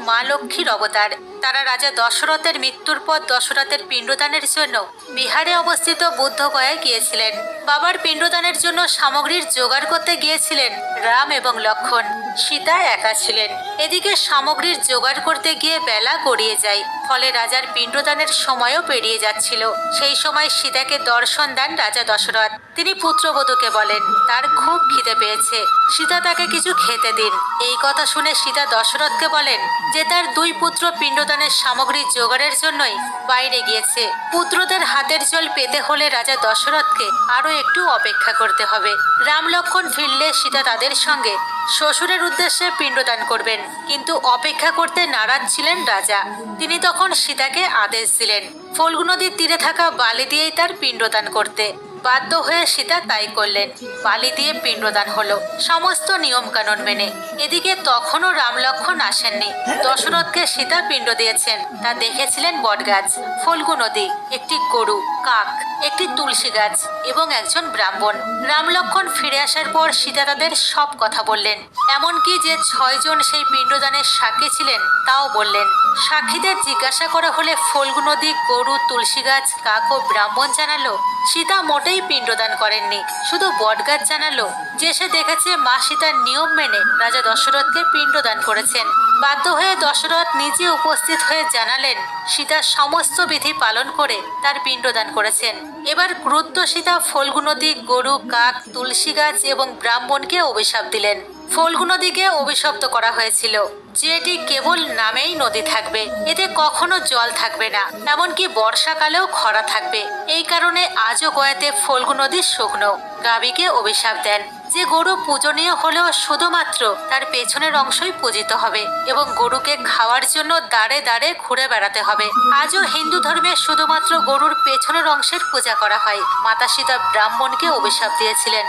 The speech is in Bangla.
মা লক্ষ্মীর অবতার। তারা রাজা দশরথের মৃত্যুর পর দশরথের পিণ্ডদানের জন্য বিহারে অবস্থিত বুদ্ধগয়ায় গিয়েছিলেন। বাবার পিণ্ডদানের জন্য সামগ্রীর জোগাড় করতে গিয়েছিলেন রাম এবং লক্ষ্মণ। সীতা একা ছিলেন। এদিকে সামগ্রীর জোগাড় করতে গিয়ে বেলা গড়িয়ে যায়, ফলে রাজার পিণ্ডদানের সময়ও পেরিয়ে যাচ্ছিল। সেই সময় সীতাকে দর্শন দেন রাজা দশরথ। তিনি পুত্রবধূকে বলেন তার খুব খিদে পেয়েছে, সীতা তাকে কিছু খেতে দিন। এই কথা শুনে সীতা দশরথকে বলেন যে তার দুই পুত্র পিণ্ডদানের সামগ্রী জোগাড়ের জন্যই বাইরে গিয়েছে। পুত্রদের হাতের জল পেতে হলে রাজা দশরথকে আরো একটু অপেক্ষা করতে হবে। রাম লক্ষ্মণ ফিরলে সীতা তাদের সঙ্গে শ্বশুরের উদ্দেশ্যে পিণ্ডদান করবেন, কিন্তু অপেক্ষা করতে নারাজ ছিলেন রাজা। তিনি তখন সীতাকে আদেশ দিলেন ফল্গু নদীর তীরে থাকা বালি দিয়েই তার পিণ্ডদান করতে। বাধ্য হয়ে সীতা তাই করলেন। বালি দিয়ে পিণ্ডদান হলো সমস্ত নিয়ম কানুন মেনে। এদিকে তখনও রাম লক্ষ্মণ আসেননি। দশরথকে সীতা পিণ্ড দিয়েছেন, তা দেখেছিলেন বটগাছ, ফল্গু নদী, একটি গরু, কাক, একটি তুলসী গাছ এবং একজন ব্রাহ্মণ। রাম লক্ষ্মণ ফিরে আসার পর সীতা তাদের সব কথা বললেন, এমনকি যে 6 জন সেই পিণ্ডদানের সাক্ষী ছিলেন তাও বললেন। সাক্ষীদের জিজ্ঞাসা করা হলে ফল্গু নদী, গরু, তুলসী গাছ, কাক ও ব্রাহ্মণ জানালো সীতা মোটেই পিণ্ডদান করেননি, শুধু বটগাছ জানালো যে সে দেখেছে মা সীতার নিয়ম মেনে রাজা দশরথকে পিণ্ডদান করেছেন। বাধ্য হয়ে দশরথ নিজে উপস্থিত হয়ে জানালেন সীতা সমস্ত বিধি পালন করে তার পিণ্ডদান করেছেন। এবার ক্রুদ্ধ সীতা ফল্গু নদী, গরু, কাক, তুলসী গাছ এবং ব্রাহ্মণকে অভিশাপ দিলেন। ফল্গু নদীকে অভিশপ্ত করা হয়েছিল যে এটি কেবল নামেই নদী থাকবে, এতে কখনো জল থাকবে না, এমনকি বর্ষাকালেও খরা থাকবে। এই কারণে আজও গয়াতে ফল্গু নদী শুকনো। গাভীকে অভিশাপ দেন যে গরু পূজনীয় হলেও শুধুমাত্র তার পেছনের অংশই পূজিত হবে এবং গরুকে খাওয়ার জন্য দাঁড়ে দাঁড়ে ঘুরে বেড়াতে হবে। আজও হিন্দু ধর্মে শুধুমাত্র গরুর পেছনের অংশের পূজা করা হয়। মাতা সীতা ব্রাহ্মণকে অভিশাপ দিয়েছিলেন।